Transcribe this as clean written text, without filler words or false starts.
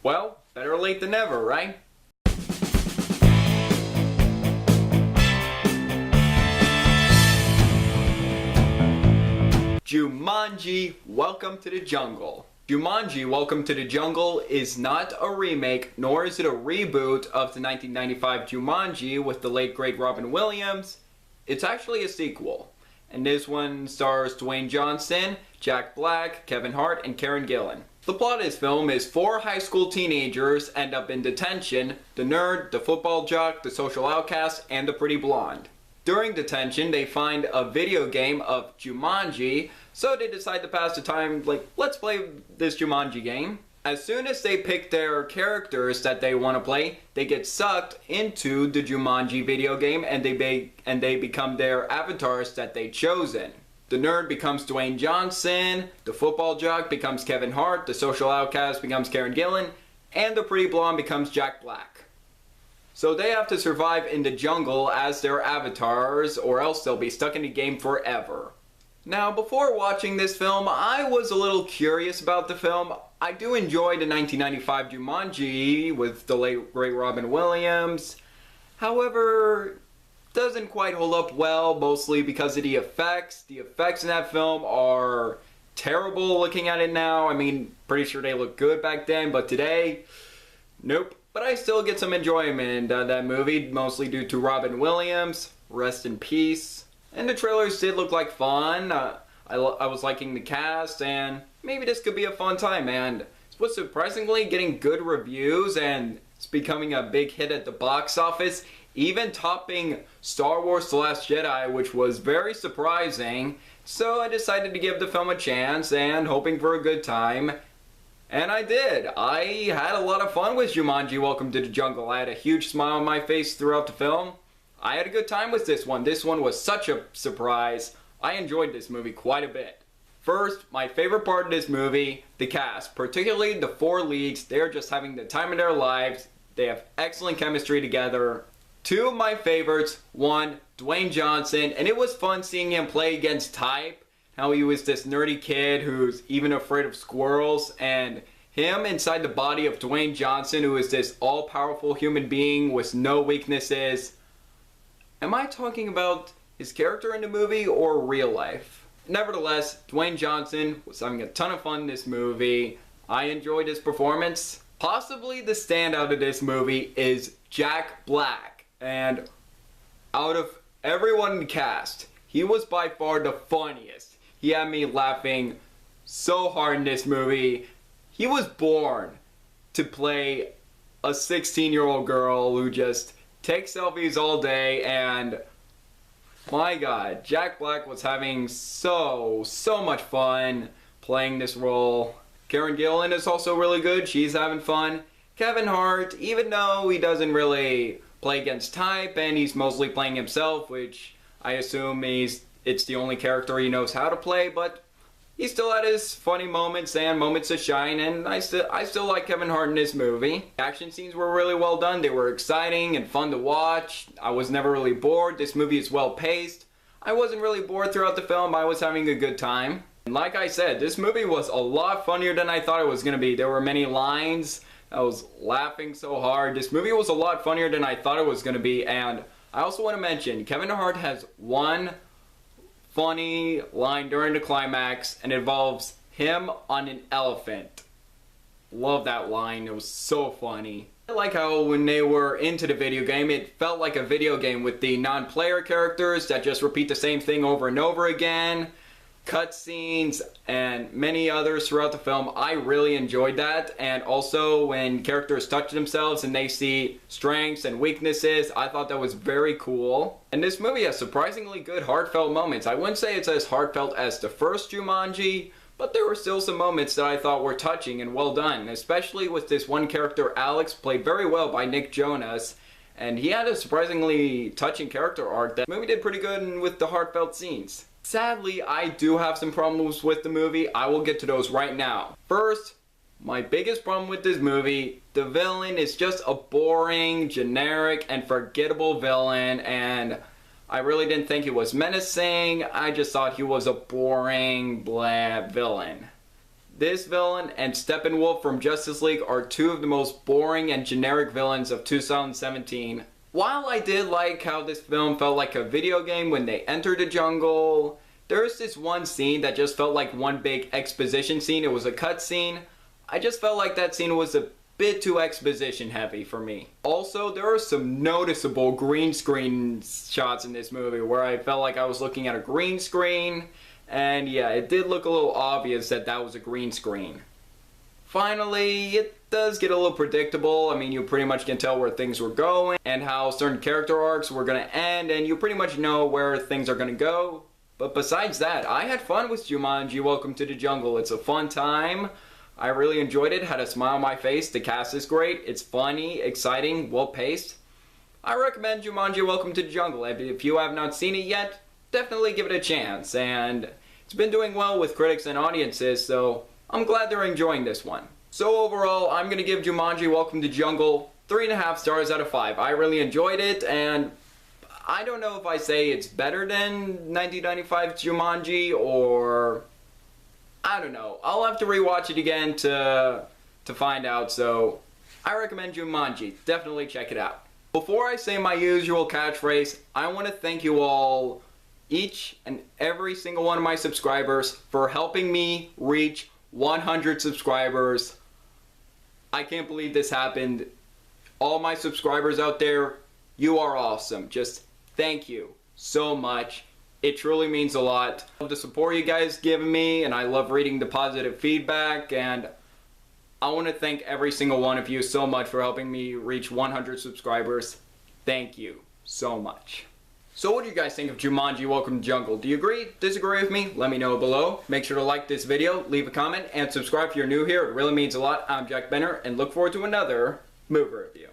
Well, better late than never, right? Jumanji, Welcome to the Jungle. Jumanji, Welcome to the Jungle is not a remake, nor is it a reboot of the 1995 Jumanji with the late great Robin Williams. It's actually a sequel. And this one stars Dwayne Johnson, Jack Black, Kevin Hart, and Karen Gillan. The plot of this film is 4 high school teenagers end up in detention: the nerd, the football jock, the social outcast, and the pretty blonde. During detention, they find a video game of Jumanji, so they decide to pass the time, like, let's play this Jumanji game. As soon as they pick their characters that they want to play, they get sucked into the Jumanji video game and they become their avatars that they've chosen. The nerd becomes Dwayne Johnson, the football jock becomes Kevin Hart, the social outcast becomes Karen Gillan, and the pretty blonde becomes Jack Black. So they have to survive in the jungle as their avatars, or else they'll be stuck in the game forever. Now, before watching this film, I was a little curious about the film. I do enjoy the 1995 Jumanji with the late great Robin Williams. However, doesn't quite hold up well, mostly because of the effects. The effects in that film are terrible looking at it now. I mean, pretty sure they looked good back then, but today, nope. But I still get some enjoyment out of that movie, mostly due to Robin Williams. Rest in peace. And the trailers did look like fun. I was liking the cast, and maybe this could be a fun time. And it was surprisingly getting good reviews, and it's becoming a big hit at the box office, even topping Star Wars: The Last Jedi, which was very surprising. So I decided to give the film a chance, and hoping for a good time. And I did. I had a lot of fun with Jumanji: Welcome to the Jungle. I had a huge smile on my face throughout the film. I had a good time with this one. This one was such a surprise. I enjoyed this movie quite a bit. First, my favorite part of this movie, the cast, particularly the 4 leads. They're just having the time of their lives. They have excellent chemistry together. 2 of my favorites, 1, Dwayne Johnson, and it was fun seeing him play against type. How he was this nerdy kid who's even afraid of squirrels, and him inside the body of Dwayne Johnson, who is this all-powerful human being with no weaknesses. Am I talking about his character in the movie or real life? Nevertheless, Dwayne Johnson was having a ton of fun in this movie. I enjoyed his performance. Possibly the standout of this movie is Jack Black. And out of everyone in the cast, he was by far the funniest. He had me laughing so hard in this movie. He was born to play a 16-year-old girl who just takes selfies all day, and my god, Jack Black was having so much fun playing this role. Karen Gillan is also really good. She's having fun. Kevin Hart, even though he doesn't really play against type and he's mostly playing himself, which I assume it's the only character he knows how to play, but he still had his funny moments and moments to shine, and I still like Kevin Hart in this movie. The action scenes were really well done. They were exciting and fun to watch. I was never really bored. This movie is well paced. I wasn't really bored throughout the film. I was having a good time. And like I said, this movie was a lot funnier than I thought it was going to be. There were many lines. I was laughing so hard. This movie was a lot funnier than I thought it was going to be, and I also want to mention, Kevin Hart has one funny line during the climax, and it involves him on an elephant. Love that line. It was so funny. I like how when they were into the video game, it felt like a video game with the non-player characters that just repeat the same thing over and over again. Cutscenes and many others throughout the film. I really enjoyed that, and also when characters touch themselves and they see strengths and weaknesses, I thought that was very cool. And this movie has surprisingly good heartfelt moments. I wouldn't say it's as heartfelt as the first Jumanji, but there were still some moments that I thought were touching and well done, especially with this one character, Alex, played very well by Nick Jonas, and he had a surprisingly touching character arc. That movie did pretty good with the heartfelt scenes. Sadly, I do have some problems with the movie. I will get to those right now. First, my biggest problem with this movie, the villain is just a boring, generic, and forgettable villain, and I really didn't think he was menacing. I just thought he was a boring, blah villain. This villain and Steppenwolf from Justice League are two of the most boring and generic villains of 2017. While I did like how this film felt like a video game when they entered the jungle, there's this one scene that just felt like one big exposition scene. It was a cutscene. I just felt like that scene was a bit too exposition heavy for me. Also, there are some noticeable green screen shots in this movie where I felt like I was looking at a green screen, and yeah, it did look a little obvious that that was a green screen. Finally, it does get a little predictable. I mean, you pretty much can tell where things were going and how certain character arcs were going to end, and you pretty much know where things are going to go. But besides that, I had fun with Jumanji Welcome to the Jungle. It's a fun time. I really enjoyed it, had a smile on my face. The cast is great. It's funny, exciting, well-paced. I recommend Jumanji Welcome to the Jungle. If you have not seen it yet, definitely give it a chance. And it's been doing well with critics and audiences, so I'm glad they're enjoying this one. So overall, I'm going to give Jumanji Welcome to the Jungle 3.5 stars out of 5. I really enjoyed it, and I don't know if I say it's better than 1995 Jumanji, or I don't know. I'll have to rewatch it again to find out, so I recommend Jumanji. Definitely check it out. Before I say my usual catchphrase, I want to thank you all, each and every single one of my subscribers, for helping me reach 100 subscribers. I can't believe this happened. All my subscribers out there, you are awesome. Just thank you so much. It truly means a lot. I love the support you guys give me, and I love reading the positive feedback, and I want to thank every single one of you so much for helping me reach 100 subscribers. Thank you so much. So what do you guys think of Jumanji Welcome to the Jungle? Do you agree? Disagree with me? Let me know below. Make sure to like this video, leave a comment, and subscribe if you're new here. It really means a lot. I'm Jack Benner, and look forward to another movie review.